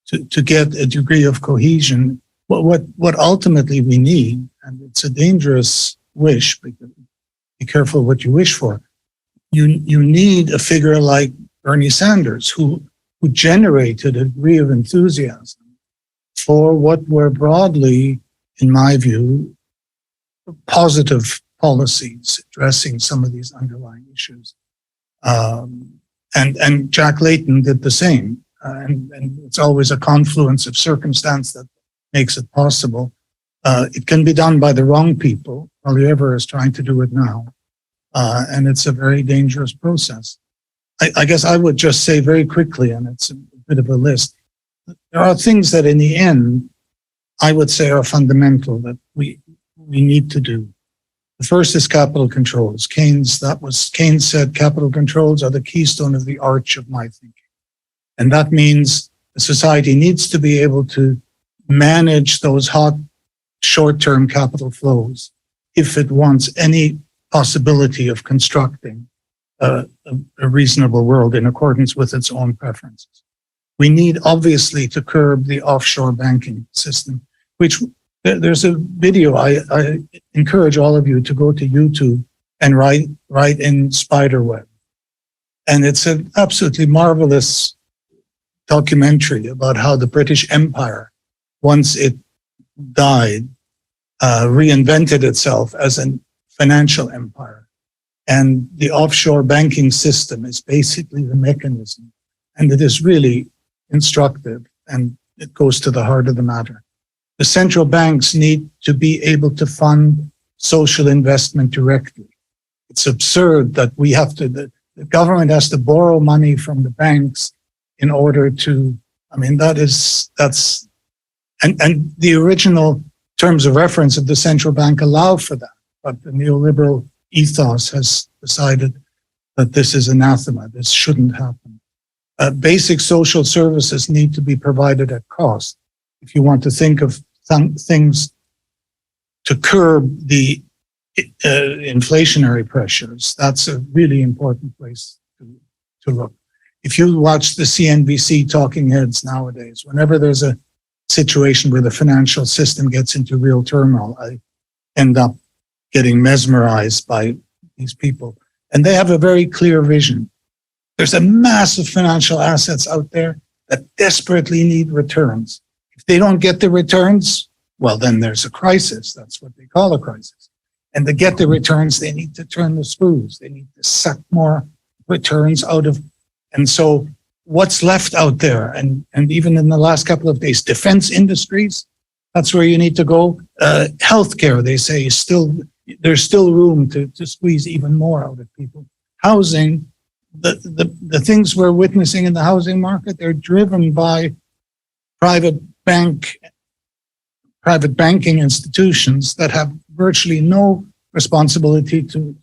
to get a degree of cohesion, what ultimately we need, and it's a dangerous wish, because be careful what you wish for. You need a figure like Bernie Sanders, who generated a degree of enthusiasm for what were broadly, in my view, positive policies addressing some of these underlying issues. And Jack Layton did the same. And it's always a confluence of circumstance that makes it possible. It can be done by the wrong people. Oliver is trying to do it now. And it's a very dangerous process. I guess I would just say very quickly, and it's a bit of a list, there are things that in the end, I would say are fundamental that we need to do. The first is capital controls. Keynes said capital controls are the keystone of the arch of my thinking. And that means the society needs to be able to manage those hot short-term capital flows if it wants any possibility of constructing a reasonable world in accordance with its own preferences. We need obviously to curb the offshore banking system, which there's a video. I encourage all of you to go to YouTube and write in spiderweb. And it's an absolutely marvelous documentary about how the British Empire, once it died, reinvented itself as a financial empire. And the offshore banking system is basically the mechanism. And it is really instructive, and it goes to the heart of the matter. The central banks need to be able to fund social investment directly. It's absurd that the government has to borrow money from the banks in order to, and the original terms of reference of the central bank allow for that. But the neoliberal ethos has decided that this is anathema. This shouldn't happen. Basic social services need to be provided at cost. If you want to think of things to curb the inflationary pressures, that's a really important place to look. If you watch the CNBC talking heads nowadays, whenever there's a situation where the financial system gets into real turmoil, I end up getting mesmerized by these people. And they have a very clear vision. There's a massive financial assets out there that desperately need returns. If they don't get the returns, well, then there's a crisis. That's what they call a crisis. And to get the returns, they need to turn the screws. They need to suck more returns out of. And so what's left out there? And even in the last couple of days, defense industries, that's where you need to go. Healthcare, they say, there's still room to squeeze even more out of people. Housing, the things we're witnessing in the housing market, they're driven by private banking institutions that have virtually no responsibility to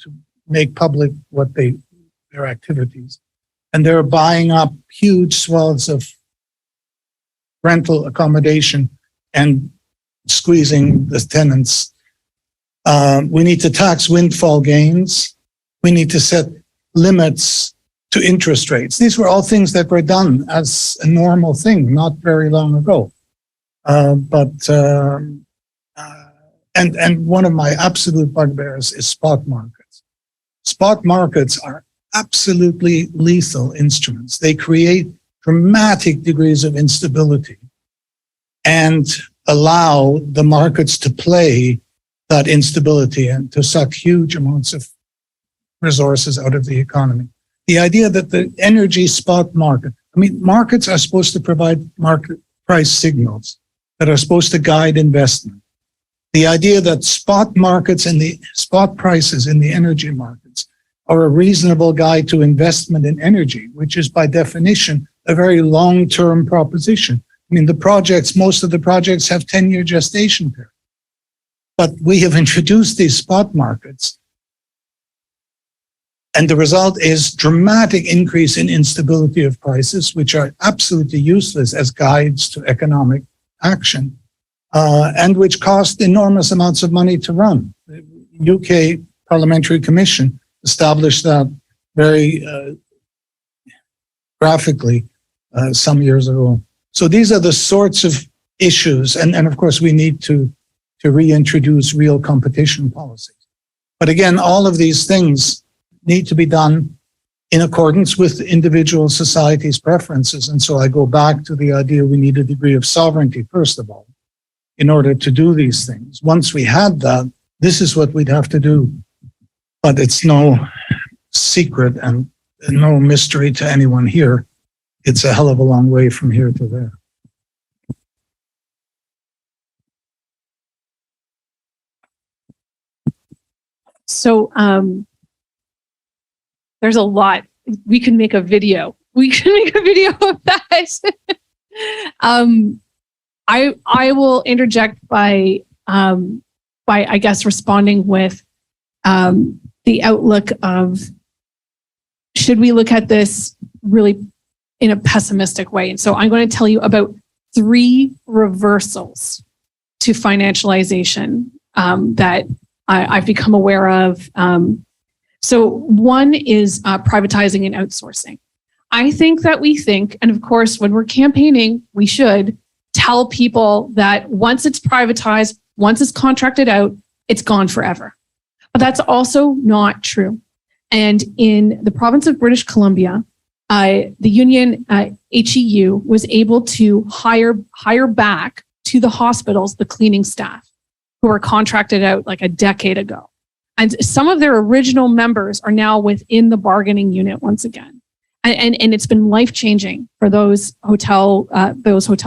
make public their activities. And they're buying up huge swaths of rental accommodation and squeezing the tenants. We need to tax windfall gains. We need to set limits to interest rates. These were all things that were done as a normal thing not very long ago. And one of my absolute bugbears is spot markets. Spot markets are absolutely lethal instruments. They create dramatic degrees of instability and allow the markets to play that instability and to suck huge amounts of resources out of the economy. The idea that the energy spot market, I mean, markets are supposed to provide market price signals that are supposed to guide investment. The idea that spot markets and the spot prices in the energy markets are a reasonable guide to investment in energy, which is by definition a very long-term proposition. I mean, most of the projects have 10-year gestation period. But we have introduced these spot markets, and the result is dramatic increase in instability of prices, which are absolutely useless as guides to economic action, and which cost enormous amounts of money to run. The UK Parliamentary Commission established that very graphically some years ago. So these are the sorts of issues, and of course we need to reintroduce real competition policies. But again, all of these things need to be done in accordance with individual societies' preferences. And so I go back to the idea we need a degree of sovereignty, first of all, in order to do these things. Once we had that, this is what we'd have to do. But it's no secret and no mystery to anyone here. It's a hell of a long way from here to there. So there's a lot. We can make a video. We can make a video of that. I will interject by I guess responding with the outlook of, should we look at this really in a pessimistic way? And so I'm going to tell you about 3 reversals to financialization that I've become aware of. So one is privatizing and outsourcing. I think that and of course, when we're campaigning, we should tell people that once it's privatized, once it's contracted out, it's gone forever. But that's also not true. And in the province of British Columbia, the union HEU was able to hire back to the hospitals the cleaning staff who were contracted out like a decade ago. And some of their original members are now within the bargaining unit once again. And it's been life-changing for those hotel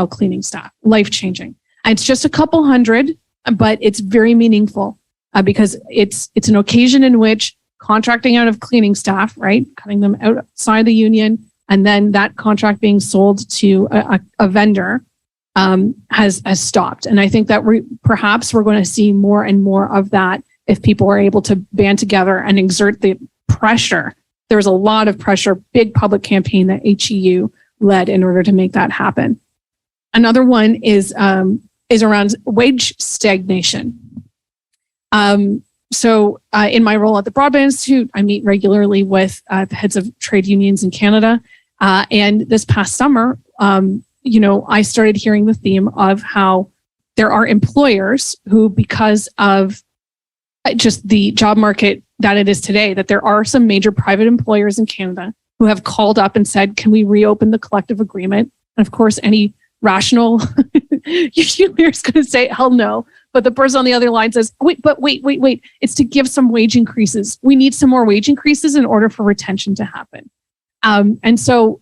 cleaning staff, life-changing. And it's just a couple hundred, but it's very meaningful because it's an occasion in which contracting out of cleaning staff, right, cutting them outside the union, and then that contract being sold to a vendor has stopped. And I think that perhaps we're going to see more and more of that if people are able to band together and exert the pressure. There's a lot of pressure, big public campaign that HEU led in order to make that happen. Another one is around wage stagnation. So in my role at the Broadband Institute, I meet regularly with the heads of trade unions in Canada. And this past summer, I started hearing the theme of how there are employers who, because of just the job market that it is today, that there are some major private employers in Canada who have called up and said, can we reopen the collective agreement? And of course, any rational union is going to say, hell no. But the person on the other line says, wait. It's to give some wage increases. We need some more wage increases in order for retention to happen. And so,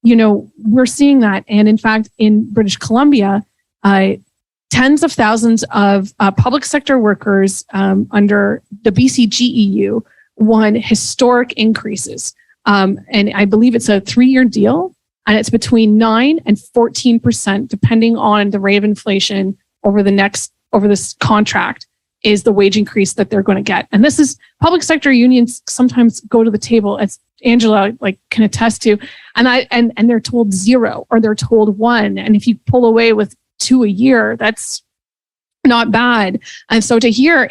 we're seeing that. And in fact, in British Columbia, tens of thousands of public sector workers under the BCGEU won historic increases. And I believe it's a 3-year deal, and it's between 9 and 14%, depending on the rate of inflation over this contract, is the wage increase that they're going to get. And this is public sector unions sometimes go to the table, as Angela can attest to, and they're told 0 or they're told 1. And if you pull away with 2 a year, that's not bad. And so to hear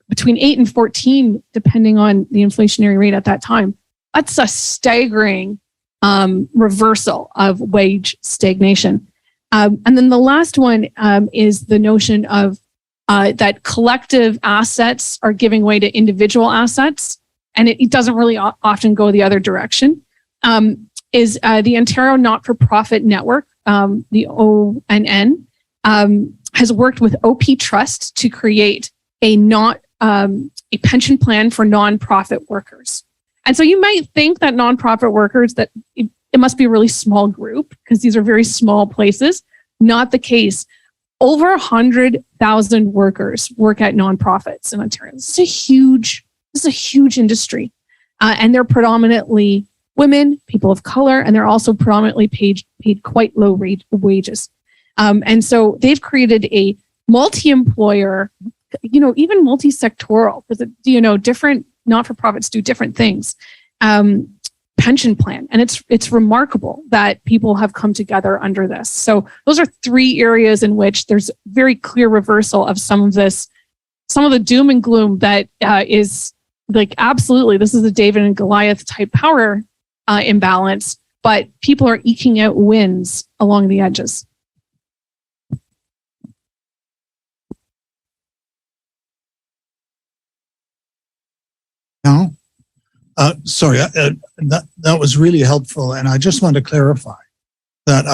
between 8 and 14, depending on the inflationary rate at that time, that's a staggering reversal of wage stagnation. And then the last one is the notion of that collective assets are giving way to individual assets. and it doesn't really often go the other direction, is the Ontario Not-for-Profit Network, the ONN, has worked with OP Trust to create a pension plan for nonprofit workers. And so you might think that nonprofit workers, that it must be a really small group because these are very small places. Not the case. Over 100,000 workers work at nonprofits in Ontario. This is a huge industry. And they're predominantly women, people of color, and they're also predominantly paid quite low wages. And so they've created a multi-employer, even multi-sectoral, because different not-for-profits do different things, pension plan. And it's remarkable that people have come together under this. So those are three areas in which there's very clear reversal of some of the doom and gloom that is like, absolutely, this is a David and Goliath type power imbalance, but people are eking out wins along the edges. No? Sorry, that was really helpful. And I just want to clarify that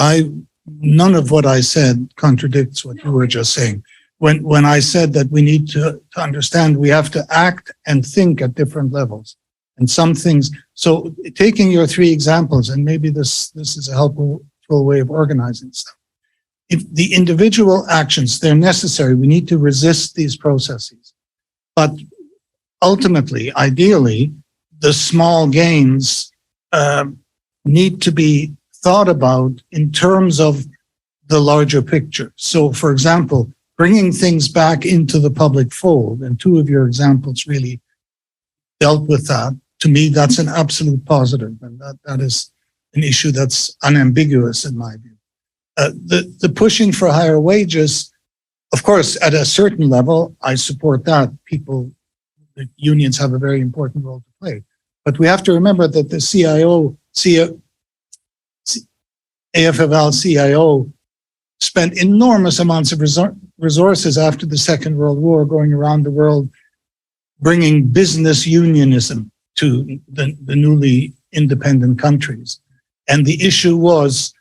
none of what I said contradicts what you were just saying. When I said that we need to understand, we have to act and think at different levels. And some things, so taking your three examples, and maybe this is a helpful way of organizing stuff. If the individual actions, they're necessary, we need to resist these processes. But ultimately, ideally, the small gains need to be thought about in terms of the larger picture. So, for example, bringing things back into the public fold, and two of your examples really dealt with that. To me, that's an absolute positive, and that is an issue that's unambiguous in my view. The pushing for higher wages, of course, at a certain level, I support that. The unions have a very important role to play. But we have to remember that the AFL-CIO spent enormous amounts of resources after the Second World War going around the world, bringing business unionism to the newly independent countries. And the issue was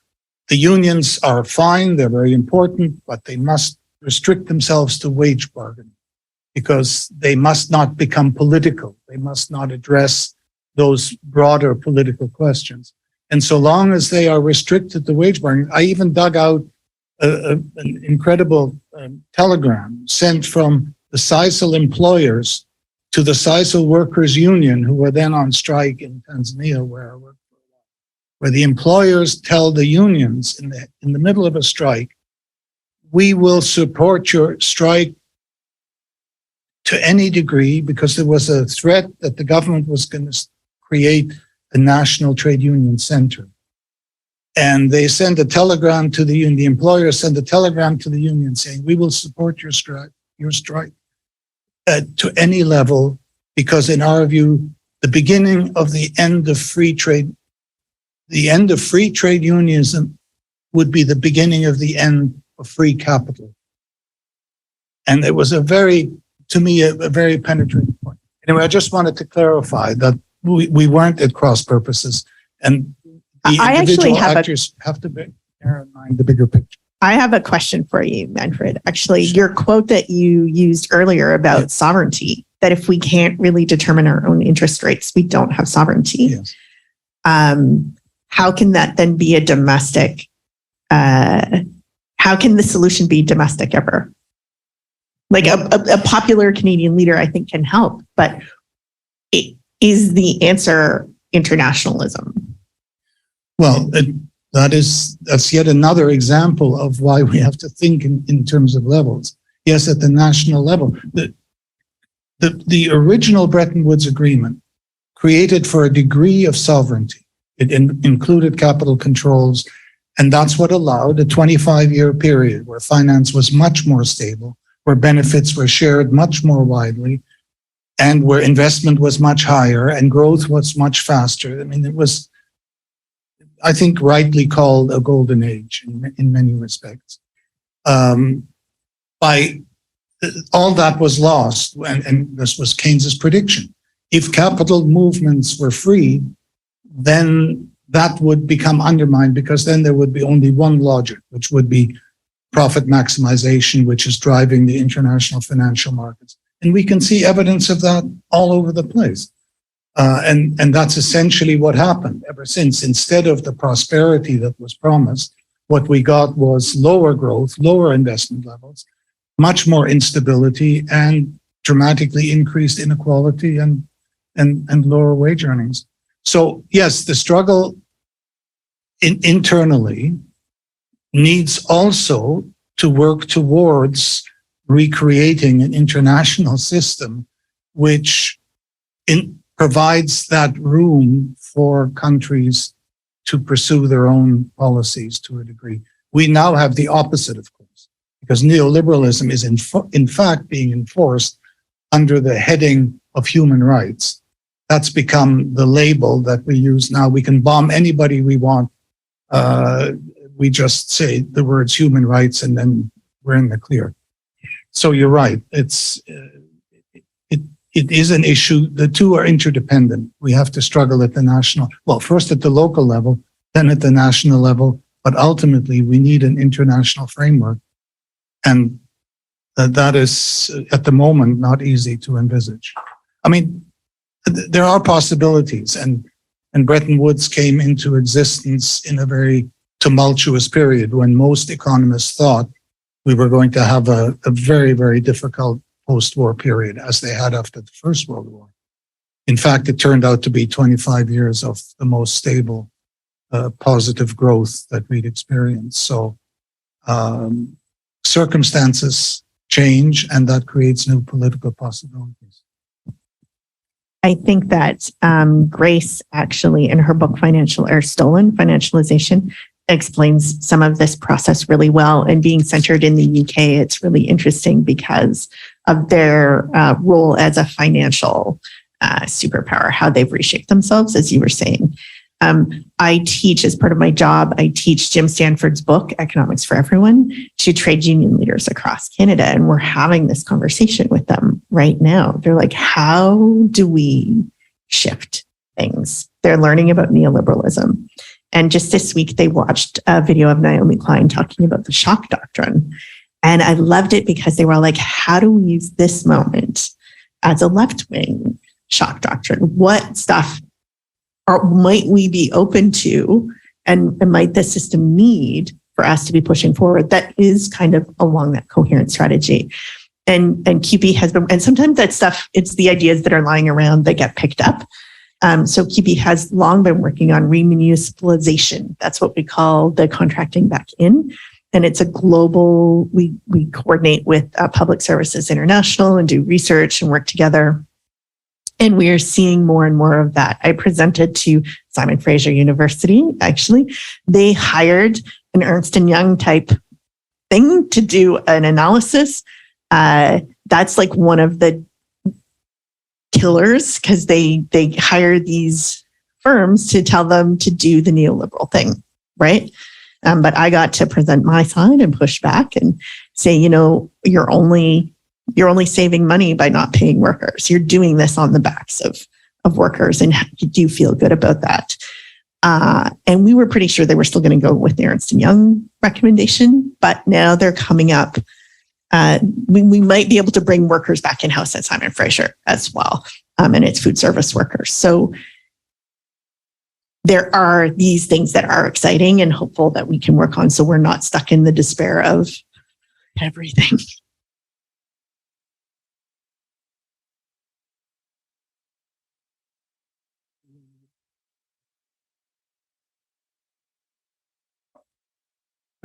the unions are fine, they're very important, but they must restrict themselves to wage bargaining because they must not become political. They must not address those broader political questions. And so long as they are restricted to wage bargaining, I even dug out an incredible telegram sent from the Sisal employers to the Sisal Workers Union, who were then on strike in Tanzania, where I worked for a while, where the employers tell the unions in the middle of a strike, we will support your strike to any degree, because there was a threat that the government was going to create a national trade union center. And they send a telegram to the union, the employers send a telegram to the union saying, we will support your strike to any level, because in our view, the beginning of the end of free trade unionism would be the beginning of the end of free capital. And it was to me, a very penetrating point. Anyway, I just wanted to clarify that we weren't at cross purposes, and the individual actors have to bear in mind the bigger picture. I have a question for you, Manfred. Actually, your quote that you used earlier about sovereignty, that if we can't really determine our own interest rates, we don't have sovereignty. Yes. How can that then be a domestic? How can the solution be domestic ever? Like a popular Canadian leader, I think, can help, but is the answer internationalism? Well, that's yet another example of why we have to think in terms of levels. Yes, at the national level. The original Bretton Woods Agreement created for a degree of sovereignty. It included capital controls, and that's what allowed a 25-year period where finance was much more stable, where benefits were shared much more widely, and where investment was much higher and growth was much faster. I mean, it was, I think, rightly called a golden age in many respects. All that was lost, and this was Keynes's prediction. if capital movements were free, then that would become undermined, because then there would be only one logic, which would be profit maximization, which is driving the international financial markets. And we can see evidence of that all over the place. And that's essentially what happened ever since. Instead of the prosperity that was promised, what we got was lower growth, lower investment levels, much more instability, and dramatically increased inequality and lower wage earnings. So yes, the struggle internally needs also to work towards recreating an international system which provides that room for countries to pursue their own policies to a degree. We now have the opposite, of course, because neoliberalism is in fact being enforced under the heading of human rights. That's become the label that we use now. We can bomb anybody we want. We just say the words human rights and then we're in the clear. So you're right. It is an issue. The two are interdependent. We have to struggle at the national, well, first at the local level, then at the national level, but ultimately we need an international framework. And that is at the moment not easy to envisage. I mean, there are possibilities, and Bretton Woods came into existence in a very tumultuous period when most economists thought we were going to have a very, very difficult post-war period, as they had after the First World War. In fact, it turned out to be 25 years of the most stable, positive growth that we'd experienced. So circumstances change, and that creates new political possibilities. I think that Grace actually, in her book Stolen Financialization, explains some of this process really well. And being centered in the UK, it's really interesting because of their role as a financial superpower, how they've reshaped themselves, as you were saying. I teach, as part of my job, I teach Jim Stanford's book, Economics for Everyone, to trade union leaders across Canada. And we're having this conversation with them right now. They're like, how do we shift things? They're learning about neoliberalism. And just this week, they watched a video of Naomi Klein talking about the shock doctrine. And I loved it because they were like, how do we use this moment as a left-wing shock doctrine? What stuff might we be open to, and might the system need for us to be pushing forward that is kind of along that coherent strategy? And QP has been, and sometimes that stuff, it's the ideas that are lying around that get picked up. So QP has long been working on remunicipalization. That's what we call the contracting back in. And it's a global, we coordinate with Public Services International and do research and work together. And we are seeing more and more of that. I presented to Simon Fraser University, actually. They hired an Ernst & Young type thing to do an analysis. That's like one of the killers, because they hire these firms to tell them to do the neoliberal thing, right? But I got to present my side and push back and say, you're only saving money by not paying workers. You're doing this on the backs of workers, and do you feel good about that? And we were pretty sure they were still going to go with the Ernst & Young recommendation, but now they're coming up. We might be able to bring workers back in-house at Simon Fraser as well, and it's food service workers. So there are these things that are exciting and hopeful that we can work on, so we're not stuck in the despair of everything.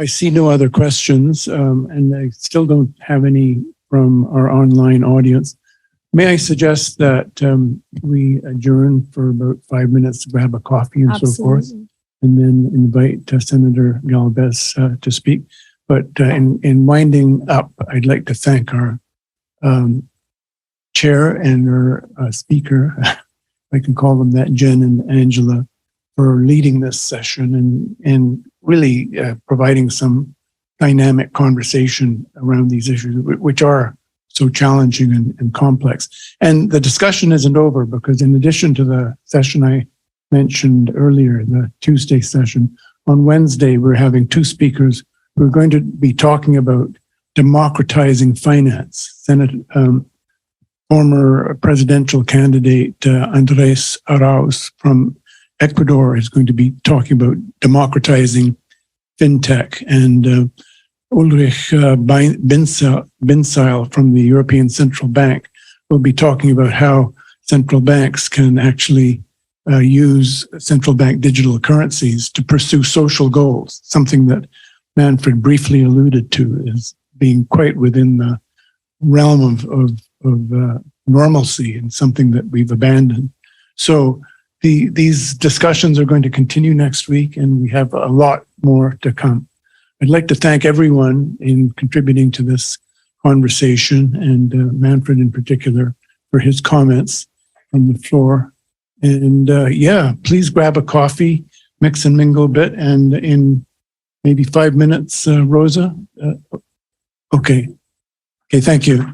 I see no other questions, and I still don't have any from our online audience. May I suggest that we adjourn for about 5 minutes to grab a coffee and so forth, and then invite Senator Galvez to speak. But in winding up, I'd like to thank our chair and our speaker, if I can call them that, Jen and Angela, for leading this session and really providing some dynamic conversation around these issues, which are so challenging and complex. And the discussion isn't over, because in addition to the session I mentioned earlier, the Tuesday session, on Wednesday, we're having two speakers who are going to be talking about democratizing finance. Former presidential candidate Andrés Arauz from Ecuador is going to be talking about democratizing fintech, and Ulrich Binseil from the European Central Bank will be talking about how central banks can actually use central bank digital currencies to pursue social goals, something that Manfred briefly alluded to as being quite within the realm of normalcy and something that we've abandoned. So these discussions are going to continue next week, and we have a lot more to come. I'd like to thank everyone in contributing to this conversation, and Manfred in particular for his comments from the floor. And yeah, please grab a coffee, mix and mingle a bit, and in maybe 5 minutes, Rosa. Okay, thank you.